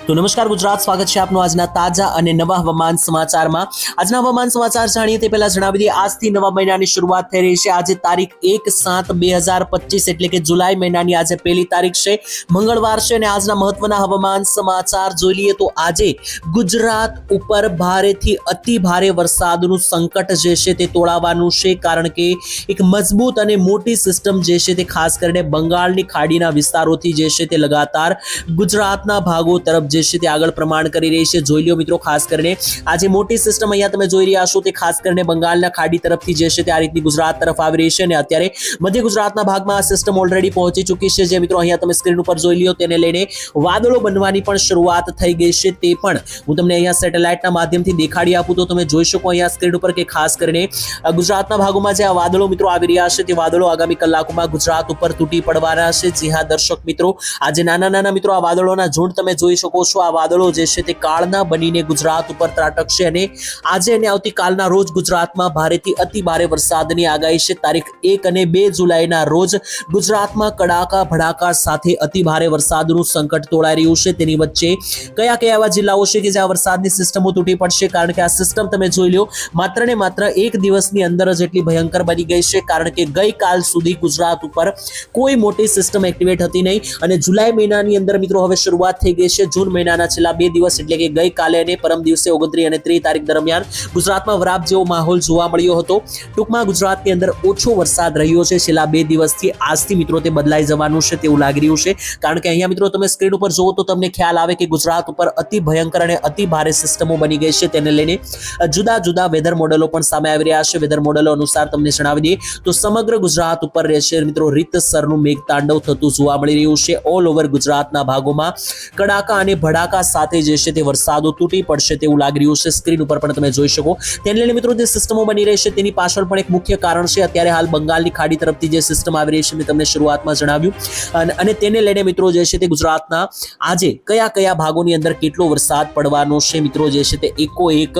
તો નમસ્કાર ગુજરાત, સ્વાગત છે આપનું આજના તાજા અને નવા હવામાન સમાચારમાં। આજના હવામાન સમાચાર જાણીએ તે પહેલા જણાવી દઈએ આજથી નવા મહિનાની શરૂઆત થઈ રહી છે। આજે તારીખ 1/7/2025 એટલે કે જુલાઈ મહિનાની આજે પહેલી તારીખ છે, મંગળવાર છે અને આજના મહત્વના હવામાન સમાચાર જોઈ લઈએ તો આજે ગુજરાત ઉપર ભારેથી અતિ ભારે વરસાદનું સંકટ જે છે તે તોળાવાનું છે, કારણ કે એક મજબૂત અને મોટી સિસ્ટમ જે છે તે ખાસ કરીને બંગાળની ખાડીના વિસ્તારોથી જે છે તે લગાતાર ગુજરાતના ભાગો તરફ જે છે તે આગળ પ્રમાણ કરી રહી છે। જોઈ લ્યો મિત્રો, ખાસ કરીને આ જે મોટી સિસ્ટમ અહીંયા તમે જોઈ રહ્યા છો તે ખાસ કરીને બંગાળના ખાડી તરફથી જે છે તે આ રીતની ગુજરાત તરફ આવી રહી છે અને અત્યારે મધ્ય ગુજરાતના ભાગમાં આ સિસ્ટમ ઓલરેડી પહોંચી ચૂકી છે। જે મિત્રો અહીંયા તમે સ્ક્રીન ઉપર જોઈ લ્યો, તેને લઈને વાદળો બનવાની પણ શરૂઆત થઈ ગઈ છે, તે પણ હું તમને અહીંયા સેટેલાઇટના માધ્યમથી દેખાડી આપું તો તમે જોઈ શકો અહીંયા સ્ક્રીન ઉપર કે ખાસ કરીને ગુજરાતના ભાગોમાં જે આ વાદળો મિત્રો આવી રહ્યા છે તે વાદળો આગામી કલાકોમાં ગુજરાત ઉપર તૂટી પડવાના છે। જી હા દર્શક મિત્રો, આજે નાના નાના મિત્રો આ વાદળોના ઝુંડ તમે જોઈ શકો છો। આ વાદળો જે છે તે કાળના બનીને ગુજરાત ઉપર ત્રાટકશે અને આજે અને આવતીકાલના રોજ ગુજરાતમાં ભારેથી અતિ ભારે વરસાદની આગાહી છે। તારીખ 1 અને 2 જુલાઈના રોજ ગુજરાતમાં કડાકા ભડાકા સાથે અતિ ભારે વરસાદનું સંકટ તોળાઈ રહ્યું છે। તેની વચ્ચે કયા કયા એવા જિલ્લાઓ છે કે જ્યાં વરસાદની સિસ્ટમો તૂટી પડશે, કારણ કે આ સિસ્ટમ તમે જોઈ લો માત્ર ને માત્ર એક દિવસની અંદર જ એટલી ભયંકર બની ગઈ છે, કારણ કે ગઈકાલ સુધી ગુજરાત ઉપર કોઈ મોટી સિસ્ટમ એક્ટિવેટ હતી નહીં અને જુલાઈ મહિનાની અંદર મિત્રો હવે શરૂઆત થઈ ગઈ છે। જૂન મહિનાના છેલ્લા 2 દિવસ એટલે કે ગઈકાલે અને પરમ દિવસે 29 અને 30 તારીખ દરમિયાન ગુજરાતમાં વરાપ જેવો માહોલ જોવા મળ્યો હતો। ટૂંકમાં ગુજરાતની અંદર ઓછો વરસાદ રહ્યો છે છેલ્લા 2 દિવસથી। આજથી મિત્રો તે બદલાઈ જવાનું છે તેવું લાગી રહ્યું છે, કારણ કે અહીંયા મિત્રો તમે સ્ક્રીન ઉપર જુઓ તો તમને ખ્યાલ આવે કે ગુજરાત ઉપર અતિ ભયંકર અને અતિ ભારે સિસ્ટમો બની ગઈ છે। તેને લઈને જુદા જુદા વેધર મોડેલો પણ સામે આવી રહ્યા છે। વેધર મોડેલો અનુસાર તમને જણાવી દઈએ તો સમગ્ર ગુજરાત ઉપર રહેશે મિત્રો રીતસરનું મેઘતાંડવ થતું જોવા મળી રહ્યું છે। ઓલ ઓવર ગુજરાતના ભાગોમાં કડાકા અને ભડાકા સાથે જે છે તે વરસાદો તૂટી પડશે તેવું લાગી રહ્યું છે। સ્ક્રીન ઉપર પણ તમે જોઈ શકો। તેને લઈને મિત્રો જે સિસ્ટમો બની રહી છે તેની પાછળ પણ એક મુખ્ય કારણ છે અત્યારે હાલ બંગાળની ખાડી તરફથી જે સિસ્ટમ આવી રહી છે, મેં તમને શરૂઆતમાં જણાવ્યું, અને તેને લઈને મિત્રો જે છે તે ગુજરાતના આજે કયા કયા ભાગોની અંદર કેટલો વરસાદ પડવાનો છે મિત્રો જે છે તે એકો એક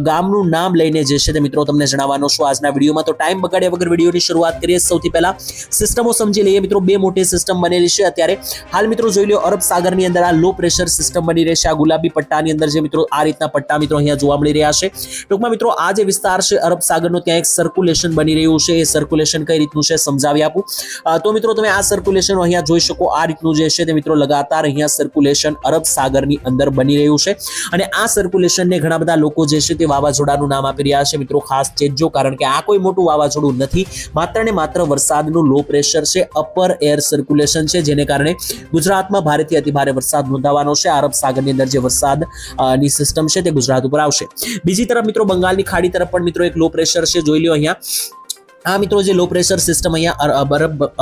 ગામનું નામ લઈને જે છે તે મિત્રો તમને જણાવવાનો છું આજના વિડીયોમાં। તો ટાઈમ બગાડ્યા વગર વિડીયોની શરૂઆત કરીએ। સૌથી પહેલા સિસ્ટમો સમજી લઈએ મિત્રો। બે મોટી સિસ્ટમ બનેલી છે અત્યારે હાલ મિત્રો જોઈ લો અરબ સાગરની અંદર આ લો પ્રેશર સિસ્ટમ બની રહી છે। આ ગુલાબી પટ્ટાની અંદર જે મિત્રો આ રીતના પટ્ટા મિત્રો અહીંયા જોવા મળી રહ્યા છે। ટૂંકમાં મિત્રો આ જે વિસ્તાર છે અરબ સાગરનો, ત્યાં એક સર્ક્યુલેશન બની રહ્યું છે। એ સર્ક્યુલેશન કઈ રીતનું છે સમજાવી આપું તો મિત્રો તમે આ સર્ક્યુલેશન અહીંયા જોઈ શકો। આ રીતનું જે છે તે મિત્રો લગાતાર અહીંયા સર્ક્યુલેશન અરબ સાગરની અંદર બની રહ્યું છે અને આ સર્ક્યુલેશનને ઘણા બધા લોકો જે છે તે વાવાઝોડાનું નામ આપી રહ્યા છે। મિત્રો ખાસ ચેતજો, કારણ કે આ કોઈ મોટું વાવાઝોડું નથી, માત્ર ને માત્ર વરસાદનું લો પ્રેશર છે, અપર એર સર્ક્યુલેશન છે, જેને કારણે ગુજરાતમાં ભારેથી અતિ ભારે વરસાદ નોંધાવાનો છે। અરબ સાગરની અંદર જે વરસાદ ની સિસ્ટમ છે તે ગુજરાત ઉપર આવશે। બીજી તરફ મિત્રો બંગાળની ખાડી તરફ પણ મિત્રો એક લો પ્રેશર છે, જોઈ લો અહીંયા આ મિત્રો જે લો પ્રેશર સિસ્ટમ અહીંયા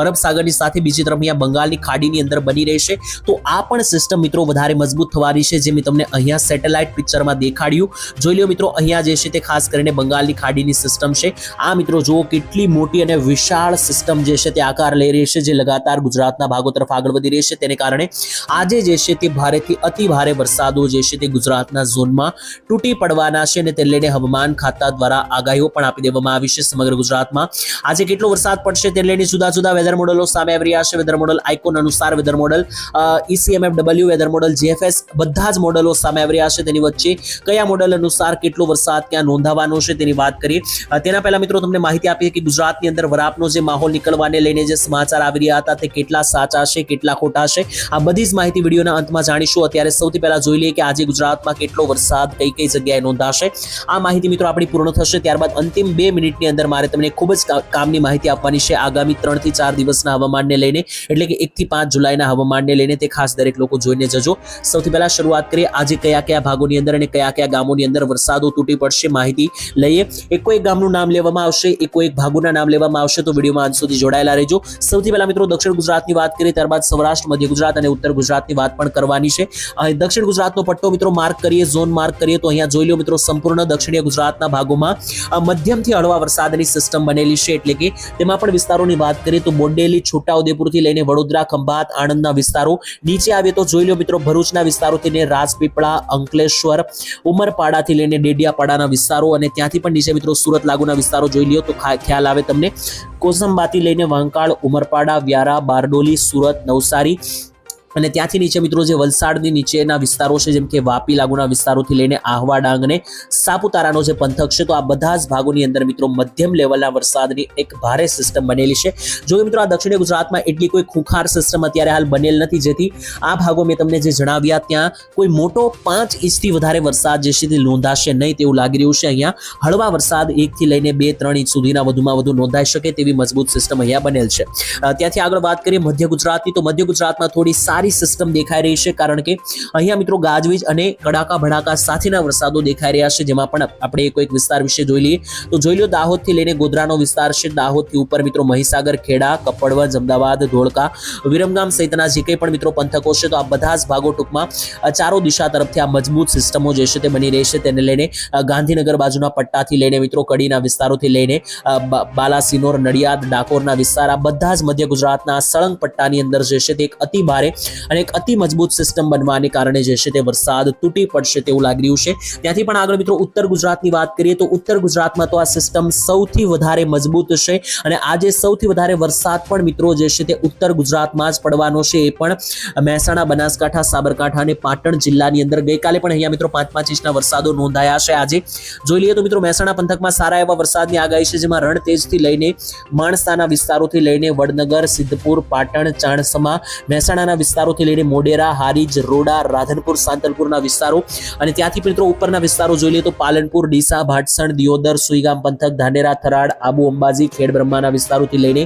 અરબ સાગરની સાથે બીજી તરફ અહીંયા બંગાળની ખાડીની અંદર બની રહી છે, તો આ પણ સિસ્ટમ મિત્રો વધારે મજબૂત થવાની છે, જે મેં તમને અહીંયા સેટેલાઇટ પિક્ચરમાં દેખાડ્યું। જોઈ લો મિત્રો અહીંયા જે છે તે ખાસ કરીને બંગાળની ખાડીની સિસ્ટમ છે। આ મિત્રો જુઓ કેટલી મોટી અને વિશાળ સિસ્ટમ જે છે તે આકાર લઈ રહી છે, જે લગાતાર ગુજરાતના ભાગો તરફ આગળ વધી રહી છે। તેને કારણે આજે જે છે તે ભારેથી અતિ ભારે વરસાદો જે છે તે ગુજરાતના ઝોનમાં તૂટી પડવાના છે અને તેને લઈને હવામાન ખાતા દ્વારા આગાહીઓ પણ આપી દેવામાં આવી છે। સમગ્ર ગુજરાતમાં આજે કેટલો વરસાદ પડશે તે લઈને જુદા જુદા વેધર મોડેલો સામે આવી રહ્યા છે। વેધર મોડેલ આઇકોન અનુસાર, weather model ECMFW, weather model GFS, બધા જ મોડેલો સામે આવી રહ્યા છે। તેની વચ્ચે કયા મોડેલ અનુસાર કેટલો વરસાદ ક્યાં નોંધાવાનો છે તેની વાત કરીએ તેના પહેલા મિત્રો તમને માહિતી આપીએ કે ગુજરાતની અંદર વરાપનો જે માહોલ નીકળવાને લઈને જે સમાચાર આવી રહ્યા હતા તે કેટલા સાચા છે, કેટલા ખોટા છે, આ બધી જ માહિતી વિડીયોના અંતમાં જાણીશું। અત્યારે સૌથી પહેલા જોઈ લઈએ કે આજે ગુજરાતમાં કેટલો વરસાદ કઈ કઈ જગ્યાએ નોંધાશે। આ માહિતી મિત્રો આપણી પૂર્ણ થશે ત્યારબાદ અંતિમ 2 મિનિટની અંદર મારે તમને ખૂબ જ કામની માહિતી આપવાની છે આગામી 3 થી 4 દિવસના હવામાનને લઈને, એટલે કે 1 થી 5 જુલાઈના હવામાનને લઈને, તે ખાસ દરેક લોકો જોઈને જજો। સૌથી પહેલા શરૂઆત કરીએ આજે કયા કયા ભાગોની અંદર અને કયા કયા ગામોની અંદર વરસાદો તૂટી પડશે માહિતી લઈએ। એકો એક ગામનું નામ લેવામાં આવશે, એકો એક ભાગોના નામ લેવામાં આવશે, તો વિડીયોમાં અંત સુધી જોડાયેલા રહેજો। સૌથી પહેલા મિત્રો દક્ષિણ ગુજરાતની વાત કરીએ, ત્યારબાદ સૌરાષ્ટ્ર, મધ્ય ગુજરાત અને ઉત્તર ગુજરાતની વાત પણ કરવાની છે। દક્ષિણ ગુજરાતનો પટ્ટો મિત્રો માર્ક કરીએ, ઝોન માર્ક કરીએ તો અહીંયા જોઈ લો મિત્રો સંપૂર્ણ દક્ષિણીય ગુજરાતના ભાગોમાં મધ્યમથી હળવા વરસાદની સિસ્ટમ બનેલી છે, એટલે કે તેમાં પણ વિસ્તારોની વાત કરીએ તો બોડેલી, છોટાઉદેપુરથી લઈને વડોદરા, ખંભાત, આણંદના વિસ્તારો, નીચે આવીએ તો જોઈ લો મિત્રો ભરૂચના વિસ્તારોથી લઈને રાજપીપળા, અંકલેશ્વર, ઉમરપાડાથી લઈને ડેડિયાપાડાના વિસ્તારો અને ત્યાંથી પણ નીચે મિત્રો સુરત લાગુના વિસ્તારો જોઈ લ્યો તો ખ્યાલ આવે તમને। કોસંબાથી લઈને વાંકાળ, ઉમરપાડા, વ્યારા, બારડોલી, સુરત, નવસારી, અને ત્યાંથી નીચે મિત્રો જે વલસાડની નીચેના વિસ્તારો છે જેમ કે વાપી લાગુના વિસ્તારોથી લઈને આહવા ડાંગ અને સાપુતારાનો જે પંથક છે, તો આ બધા જ ભાગોની અંદર મિત્રો મધ્યમ લેવલના વરસાદની એક ભારે સિસ્ટમ બનેલી છે. જો કે મિત્રો આ દક્ષિણીય ગુજરાતમાં એટલી કોઈ ખૂંખાર સિસ્ટમ અત્યારે હાલ બનેલ નથી, જેથી આ ભાગો મેં તમને જે જણાવ્યા ત્યાં કોઈ મોટો 5 ઇંચથી વધારે વરસાદ જે છે તે નોંધાશે નહીં તેવું લાગી રહ્યું છે. અહીંયા હળવા વરસાદ 1 થી લઈને 2-3 ઇંચ સુધીના વધુમાં વધુ નોંધાઈ શકે તેવી મજબૂત સિસ્ટમ અહીંયા બનેલ છે. ત્યાંથી આગળ વાત કરીએ મધ્ય ગુજરાતની, તો મધ્ય ગુજરાતમાં થોડી સારી સિસ્ટમ દેખાઈ રહી છે, કારણ કે અહીંયા મિત્રો ગાજવીજ અને કડાકા ભડાકા સાથેના વરસાદો દેખાઈ રહ્યા છે. જેમાં પણ આપણે કોઈક વિસ્તાર વિશે જોઈ લઈએ તો જોઈ લો દાહોદ થી લઈને ગોધરાનો વિસ્તાર છે, દાહોદ થી ઉપર મિત્રો મહીસાગર, ખેડા, કપડવંજ, અમદાવાદ, ધોળકા, વિરમગામ સહિતના જે કંઈ પણ મિત્રો પંથકો છે, તો આ બધા જ ભાગો ટૂંકમાં ચારો દિશા તરફથી આ મજબૂત સિસ્ટમો જે છે તે બની રહી છે. તેને લઈને ગાંધીનગર બાજુના પટ્ટાથી લઈને મિત્રો કડીના વિસ્તારોથી લઈને બાલાસિનોર, નડિયાદ, ડાકોરના વિસ્તાર, આ બધા જ મધ્ય ગુજરાતના સળંગ પટ્ટાની અંદર જે છે તે એક અતિ ભારે અને એક અતિ મજબૂત સિસ્ટમ બનવાને કારણે જે છે તે વરસાદ તૂટી પડશે તેવું લાગી રહ્યું છે. ત્યાંથી પણ આગળ મિત્રો ઉત્તર ગુજરાતની વાત કરીએ તો ઉત્તર ગુજરાતમાં તો આ સિસ્ટમ સૌથી વધારે મજબૂત છે અને આજે સૌથી વધારે વરસાદ પણ મિત્રો જે છે તે ઉત્તર ગુજરાતમાં જ પડવાનો છે. એ પણ મહેસાણા, બનાસકાંઠા, સાબરકાંઠા અને પાટણ જિલ્લાની અંદર ગઈકાલે પણ અહીંયા મિત્રો 5-5 ઇંચના વરસાદો નોંધાયા છે. આજે જોઈ લઈએ તો મિત્રો મહેસાણા પંથકમાં સારા એવા વરસાદની આગાહી છે, જેમાં રણતેજથી લઈને માણસાના વિસ્તારોથી લઈને વડનગર, સિદ્ધપુર, પાટણ, ચાણસમા, મહેસાણાના વિસ્તારોથી લઈને મોડેરા, હારીજ, રોડા, રાધનપુર, સાંતલપુરના વિસ્તારો અને ત્યાંથી મિત્રો ઉપરના વિસ્તારો જોઈ લઈએ તો પાલનપુર, ડીસા, ભાટસણ, દિયોદર, સુઈગામ પંથક, ધાનેરા, થરાદ, આબુ અંબાજી, ખેડ બ્રહ્માના વિસ્તારોથી લઈને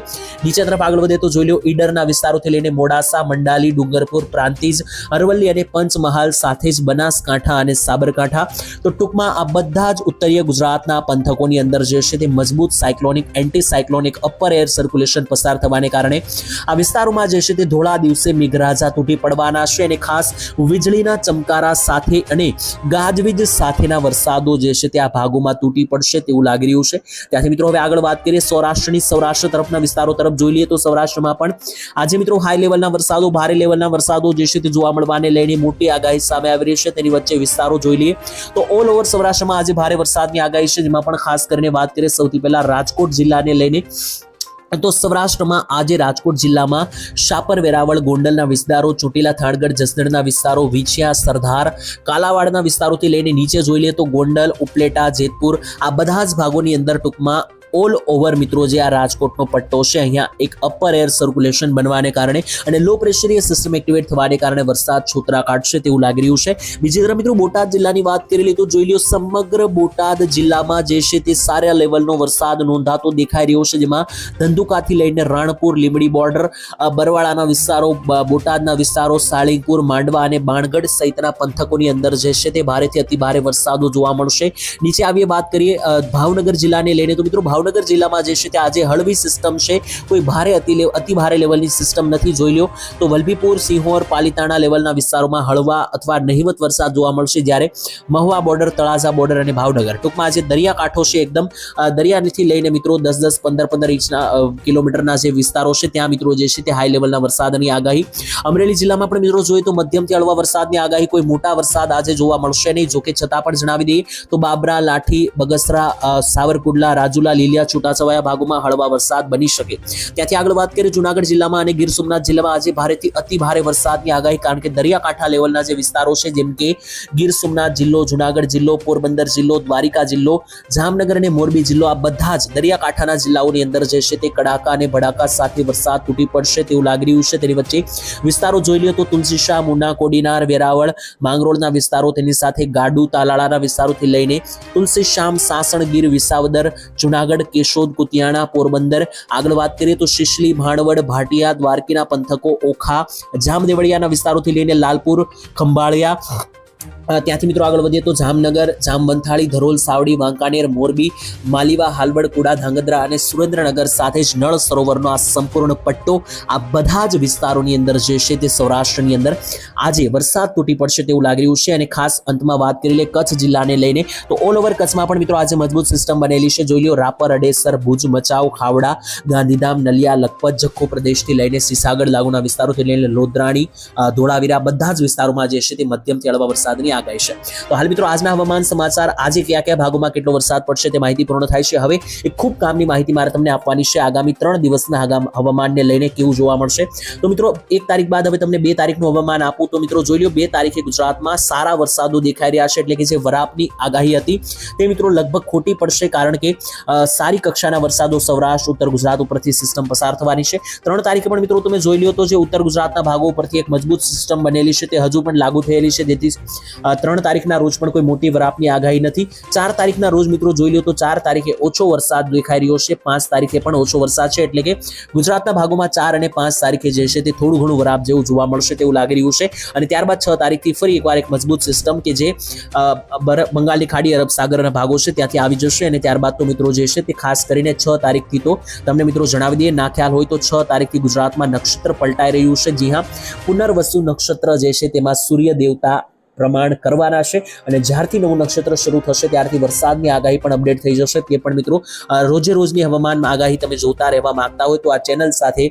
નીચે તરફ આગળ વધે તો જોઈ લો ઈડરના વિસ્તારોથી લઈને મોડાસા, મંડાલી, ડુંગરપુર, પ્રાંતિજ, અરવલ્લી અને પંચમહાલ, સાથે જ બનાસકાંઠા અને સાબરકાંઠા. તો ટૂંકમાં આ બધા જ ઉત્તરીય ગુજરાતના પંથકોની અંદર જે છે તે મજબૂત cyclonic, anti cyclonic upper air circulation પસાર થવાને કારણે આ વિસ્તારોમાં જે છે તે ધોળા દિવસે મેઘરાજા તૂટી પડવાના છે અને ખાસ વીજળીના ચમકારા સાથે અને ગાજવીજ સાથેના વરસાદો જે છે તે આ ભાગોમાં તૂટી પડશે તેવું લાગી રહ્યું છે. ત્યાંથી મિત્રો હવે આગળ વાત કરીએ સૌરાષ્ટ્ર તરફના વિસ્તારો તરફ જોઈ લઈએ તો સૌરાષ્ટ્રમાં પણ આજે મિત્રો હાઈ લેવલના વરસાદો, ભારે લેવલના વરસાદો જે છે તે જોવા મળવાને લઈને મોટી આગાહી સામે આવી રહી છે. તેની વચ્ચે વિસ્તારો જોઈ લઈએ તો ઓલ ઓવર સૌરાષ્ટ્રમાં આજે ભારે વરસાદની આગાહી છે, જેમાં પણ ખાસ કરીને વાત કરીએ સૌથી પહેલા રાજકોટ જિલ્લાને લઈને તો સૌરાષ્ટ્રમાં આજે રાજકોટ જિલ્લામાં શાપર, વેરાવળ, ગોંડલના વિસ્તારો, ચોટીલા, થાણગઢ, જસદણના વિસ્તારો, વિછિયા, સરદાર, કાલાવાડના વિસ્તારોથી લઈને નીચે જોઈ લઈએ તો ગોંડલ, ઉપલેટા, જેતપુર, આ બધા જ ભાગોની અંદર ટૂંકમાં ઓલ ઓવર મિત્રો જે આ રાજકોટનો પટ્ટો છે, અહીંયા એક અપર એર સર્ક્યુલેશન બનવાને કારણે અને લો પ્રેશરીય સિસ્ટમ એક્ટિવેટ થવાને કારણે વરસાદ છોતરા કાઢશે તેવું લાગી રહ્યું છે. બીજી તરફ મિત્રો બોટાદ જિલ્લાની વાત કરી લઈએ તો જોઈ લો સમગ્ર બોટાદ જિલ્લામાં જે છે તે સારા લેવલનો વરસાદ નોંધાતો દેખાઈ રહ્યો છે, જેમાં ધંધુકાથી લઈને રાણપુર, લીંબડી બોર્ડર, બરવાળાના વિસ્તારો, બોટાદના વિસ્તારો, સાળીંગપુર, માંડવા અને બાણગઢ સહિતના પંથકોની અંદર જે છે તે ભારેથી અતિ ભારે વરસાદો જોવા મળશે. નીચે આવીએ વાત કરીએ ભાવનગર જિલ્લાને લઈને તો મિત્રો ભાવનગર જિલ્લામાં જે છે તે આજે હળવી સિસ્ટમ છે, કોઈ ભારે અતિ ભારે લેવલની સિસ્ટમ નથી. જોઈ લો તો વલભીપુર, સિંહોર, પાલીતાણા લેવલના વિસ્તારોમાં હળવા અથવા નહિવત વરસાદ જોવા મળશે, જ્યારે મહુવા બોર્ડર, તળાજા બોર્ડર અને ભાવનગર ટૂંકમાં આજે દરિયાકાંઠો છે, એકદમ દરિયાથી લઈને મિત્રો 10-10, 15-15 ઇંચના કિલોમીટરના જે વિસ્તારો છે ત્યાં મિત્રો જે છે તે હાઈ લેવલના વરસાદની આગાહી. અમરેલી જિલ્લામાં પણ મિત્રો જોઈએ તો મધ્યમથી હળવા વરસાદની આગાહી, કોઈ મોટા વરસાદ આજે જોવા મળશે નહીં. જોકે છતાં પણ જણાવી દઈએ તો બાબરા, લાઠી, બગસરા, સાવરકુંડલા, રાજુલા, લીલિયા, છૂટાછવાયા ભાગોમાં હળવા વરસાદ બની શકે. ત્યાંથી આગળ વાત કરીએ જૂનાગઢ જિલ્લામાં અને ગીર સોમનાથ જિલ્લામાં આજે ભારેથી અતિ ભારે વરસાદની આગાહી, કારણ કે દરિયાકાંઠા લેવલના જે વિસ્તારો છે જેમ કે ગીર સોમનાથ જિલ્લો, જૂનાગઢ જિલ્લો, પોરબંદર જિલ્લો, દ્વારિકા જિલ્લો, જામનગર અને મોરબી જિલ્લો, આ બધા જ દરિયાકાંઠાના જિલ્લાઓની અંદર જે છે તે કડાકા અને ભડાકા સાથે વરસાદ તૂટી પડશે તેવું લાગી રહ્યું છે. તેની વચ્ચે વિસ્તારો જોઈ લઈએ તો તુલસીશાહ, મુન્ના, કોડીનાર, વેરાવળ, માંગરોળના વિસ્તારો, તેની સાથે ગાડુ, તાલાળાના વિસ્તારોથી લઈને તુલસીશ્યામ, સાસણ, ગીર, વિસાવદર, જૂનાગઢ, કેશોદ, કુતિયાણા, પોરબંદર. આગળ વાત કરીએ તો શિશલી, ભાણવડ, ભાટિયા, દ્વારકીના પંથકો, ઓખા, જામદેવળિયાના વિસ્તારોથી લઈને લાલપુર, ખંભાળિયા, ત્યાંથી મિત્રો આગળ વધીએ તો જામનગર, જામવંથાળી, ધરોલ, સાવડી, વાંકાનેર, મોરબી, માલીવા, હાલવડ, કુડા, ધાંગધ્રા અને સુરેન્દ્રનગર સાથે જ નળ સરોવરનો આ સંપૂર્ણ પટ્ટો, આ બધા જ વિસ્તારોની અંદર જે છે તે સૌરાષ્ટ્રની અંદર આજે વરસાદ તૂટી પડશે તેવું લાગી રહ્યું છે. અને ખાસ અંતમાં વાત કરી લે કચ્છ જિલ્લાને લઈને તો ઓલ ઓવર કચ્છમાં પણ મિત્રો આજે મજબૂત સિસ્ટમ બનેલી છે. જોઈ લો રાપર, અડેસર, ભુજ, મચાઉ, ખાવડા, ગાંધીધામ, નલિયા, લખપત, જખો પ્રદેશથી લઈને સિસાગઢ લાગુના વિસ્તારોથી લઈને લોધરાણી, ધોળાવીરા, બધા જ વિસ્તારોમાં જે છે તે મધ્યમથી હળવા વરસાદની વરસાદની આગાહી છે. તો હાલ મિત્રો આજના હવામાન સમાચાર, આજે કયા કયા ભાગોમાં કેટલો વરસાદ પડશે તે માહિતી પૂર્ણ થાય છે. હવે એક ખૂબ કામની માહિતી મારે તમને આપવાની છે. આગામી 3 દિવસના હવામાનને લઈને કેવું જોવા મળશે. તો મિત્રો 1 તારીખ બાદ હવે તમને 2 તારીખનું હવામાન આપું તો મિત્રો જોઈ લો, 2 તારીખે ગુજરાતમાં સારા વરસાદો દેખાઈ રહ્યા છે. એટલે કે જે વરાપની આગાહી હતી તે મિત્રો લગભગ ખોટી પડશે, કારણ કે સારી કક્ષાના વરસાદો સૌરાષ્ટ્ર, ઉત્તર ગુજરાત ઉપરથી સિસ્ટમ પસાર થવાની છે. 3 તારીખે પણ મિત્રો તમે જોઈ લો તો જે ઉત્તર ગુજરાતના ભાગો ઉપરથી એક મજબૂત સિસ્ટમ બનેલી છે તે હજુ પણ લાગુ થયેલી છે. જેથી 3 તારીખના રોજ પણ કોઈ મોટી વરાપની આગાહી નથી. 4 તારીખના રોજ મિત્રો જોઈ લો તો 4 તારીખે ઓછો વરસાદ દેખાઈ રહ્યો છે. 5 તારીખે પણ ઓછો વરસાદ છે. એટલે કે ગુજરાતના ભાગોમાં 4 અને 5 તારીખે જે છે તે થોડું ઘણું વરાપ જેવું જોવા મળશે તેવું લાગી રહ્યું છે. અને ત્યારબાદ 6 તારીખથી ફરી એકવાર એક મજબૂત સિસ્ટમ કે જે બંગાળની ખાડી, અરબ સાગરના ભાગો છે ત્યાંથી આવી જશે. અને ત્યારબાદ તો મિત્રો જે છે તે ખાસ કરીને 6 તારીખથી તો તમને મિત્રો જણાવી દઈએ, ના ખ્યાલ હોય તો 6 તારીખથી ગુજરાતમાં નક્ષત્ર પલટાઈ રહ્યું છે. જી હા, પુનર્વસુ નક્ષત્ર જે છે તેમાં સૂર્ય દેવતા પ્રમાણ કરવાના છે. અને જ્યારથી નવું નક્ષત્ર શરૂ થશે ત્યારથી વરસાદની આગાહી પણ અપડેટ થઈ જશે. તે પણ મિત્રો રોજે રોજની હવામાન આગાહી તમે જોતા રહેવા માંગતા હોય તો આ ચેનલ સાથે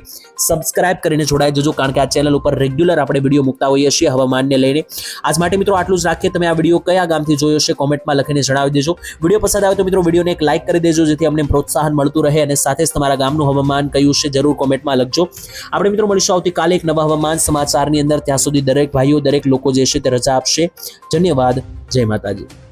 સબસ્ક્રાઇબ કરીને જોડાઈ જજો, કારણ કે આ ચેનલ ઉપર રેગ્યુલર આપણે વિડીયો મૂકતા હોઈએ છીએ હવામાનને લઈને. આજ માટે મિત્રો આટલું જ રાખીએ. તમે આ વિડીયો કયા ગામથી જોયો છે કોમેન્ટમાં લખીને જણાવી દેજો. વિડીયો પસંદ આવે તો મિત્રો વિડીયોને એક લાઇક કરી દેજો, જેથી અમને પ્રોત્સાહન મળતું રહે. અને સાથે જ તમારા ગામનું હવામાન કયું છે જરૂર કોમેન્ટમાં લખજો. આપણે મિત્રો મળીશું આવતીકાલે એક નવા હવામાન સમાચારની અંદર. ત્યાં સુધી દરેક ભાઈઓ, દરેક લોકો જે છે તે રજા આપશે. ધન્યવાદ. જય માતાજી.